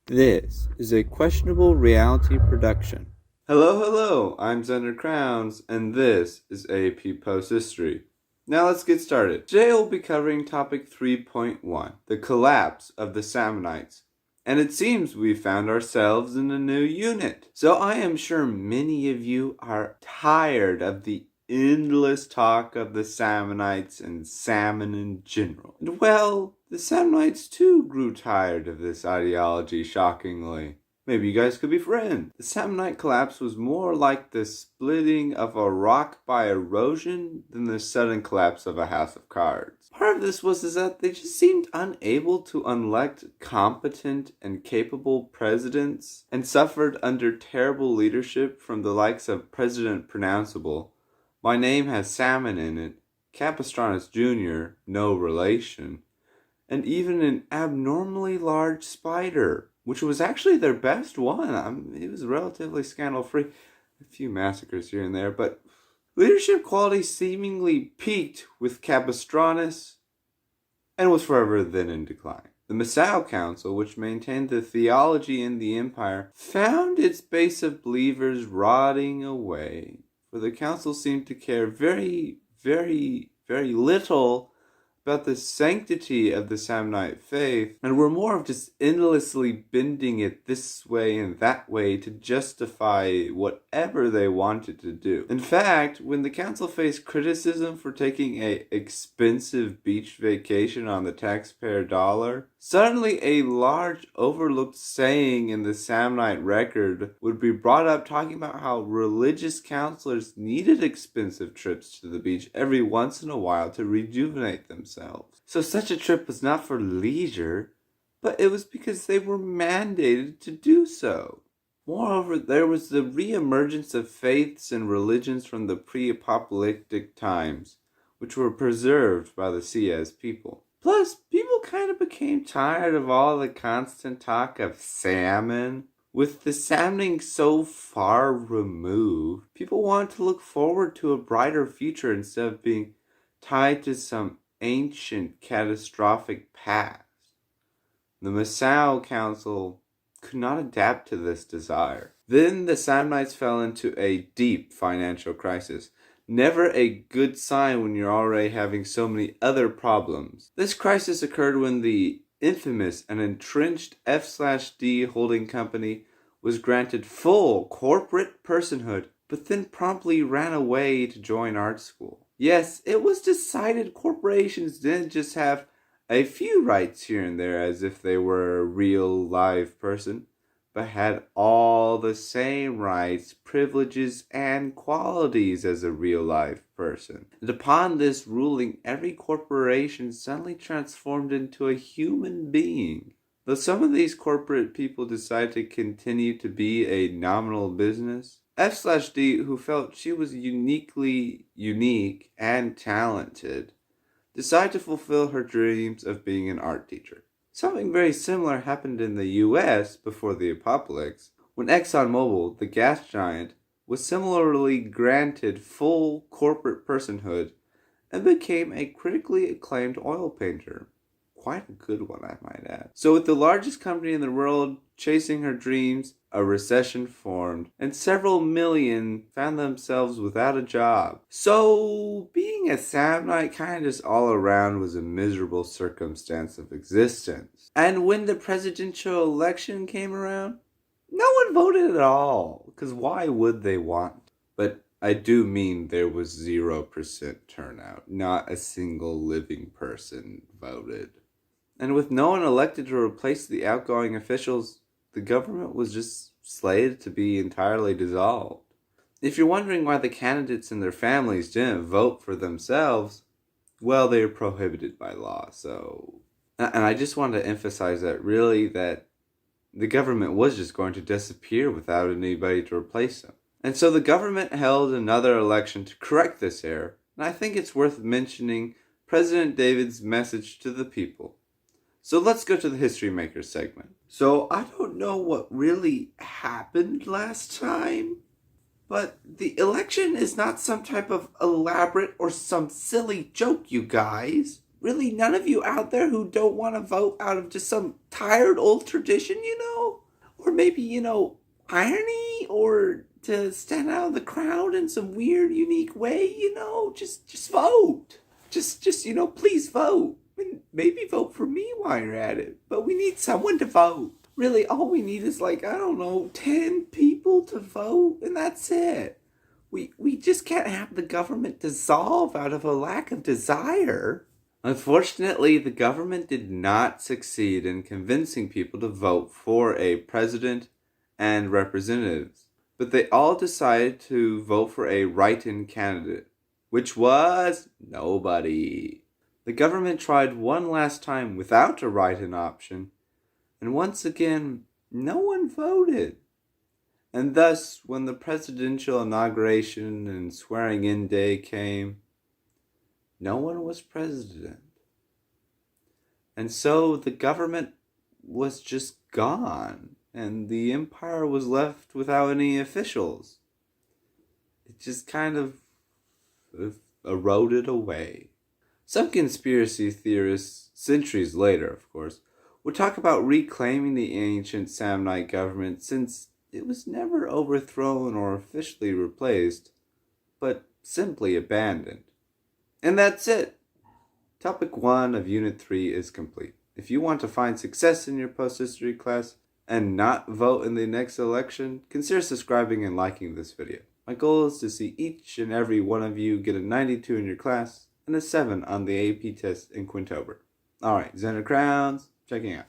This is a questionable reality production. Hello, I'm Xander Crowns, and this is AP Post History. Now let's get started. Today we'll be covering topic 3.1, the collapse of the Salmonites. And it seems we found ourselves in a new unit. So I am sure many of you are tired of the endless talk of the Salmonites and salmon in general. And well, the Salmonites too grew tired of this ideology, shockingly. Maybe you guys could be friends. The Salmonite collapse was more like the splitting of a rock by erosion than the sudden collapse of a house of cards. Part of this was that they just seemed unable to elect competent and capable presidents and suffered under terrible leadership from the likes of President Pronounceable. My name has salmon in it, Capistranus Jr., no relation, and even an abnormally large spider, which was actually their best one. It was relatively scandal-free. A few massacres here and there, but leadership quality seemingly peaked with Capistranus and was forever then in decline. The Missal Council, which maintained the theology in the empire, found its base of believers rotting away, for the council seemed to care very, very, very little about the sanctity of the Samnite faith, and were more of just endlessly bending it this way and that way to justify whatever they wanted to do. In fact, when the council faced criticism for taking an expensive beach vacation on the taxpayer dollar, suddenly a large overlooked saying in the Samnite record would be brought up talking about how religious counselors needed expensive trips to the beach every once in a while to rejuvenate themselves. So such a trip was not for leisure, but it was because they were mandated to do so. Moreover, there was the re-emergence of faiths and religions from the pre-apocalyptic times, which were preserved by the Siaz people. Plus, people kind of became tired of all the constant talk of salmon. With the salmoning so far removed, people wanted to look forward to a brighter future instead of being tied to some ancient catastrophic past. The Missal Council could not adapt to this desire. Then the Samnites fell into a deep financial crisis. Never a good sign when you're already having so many other problems. This crisis occurred when the infamous and entrenched F/D holding company was granted full corporate personhood, but then promptly ran away to join art school. Yes, it was decided corporations didn't just have a few rights here and there as if they were a real live person, but had all the same rights, privileges, and qualities as a real live person. And upon this ruling, every corporation suddenly transformed into a human being. Though some of these corporate people decided to continue to be a nominal business, F/D, who felt she was uniquely unique and talented, decided to fulfill her dreams of being an art teacher. Something very similar happened in the US before the apocalypse, when ExxonMobil, the gas giant, was similarly granted full corporate personhood and became a critically acclaimed oil painter. Quite a good one, I might add. So with the largest company in the world chasing her dreams, a recession formed, and several million found themselves without a job. So being a Samnite kind of just all around was a miserable circumstance of existence. And when the presidential election came around, no one voted at all, because why would they want? But I do mean there was 0% turnout. Not a single living person voted. And with no one elected to replace the outgoing officials, the government was just slated to be entirely dissolved. If you're wondering why the candidates and their families didn't vote for themselves, well, they are prohibited by law, so... And I just want to emphasize that the government was just going to disappear without anybody to replace them. And so the government held another election to correct this error, and I think it's worth mentioning President David's message to the people. So let's go to the History Maker segment. So I don't know what really happened last time, but the election is not some type of elaborate or some silly joke, you guys. really none of you out there who don't want to vote out of just some tired old tradition, Or maybe, irony, or to stand out of the crowd in some weird, unique way, just vote. Just, please vote. Maybe vote for me while you're at it. But we need someone to vote. Really, all we need is 10 people to vote, and that's it. We just can't have the government dissolve out of a lack of desire. Unfortunately, the government did not succeed in convincing people to vote for a president and representatives, but they all decided to vote for a write-in candidate, which was nobody. The government tried one last time without a write-in option, and once again, no one voted. And thus, when the presidential inauguration and swearing-in day came, no one was president. And so the government was just gone, and the empire was left without any officials. It just kind of eroded away. Some conspiracy theorists, centuries later, of course, would talk about reclaiming the ancient Samnite government since it was never overthrown or officially replaced, but simply abandoned. And that's it. Topic 1 of Unit 3 is complete. If you want to find success in your post-history class and not vote in the next election, consider subscribing and liking this video. My goal is to see each and every one of you get a 92 in your class and a 7 on the AP test in Quintober. Alright, Xander Crowns, checking out.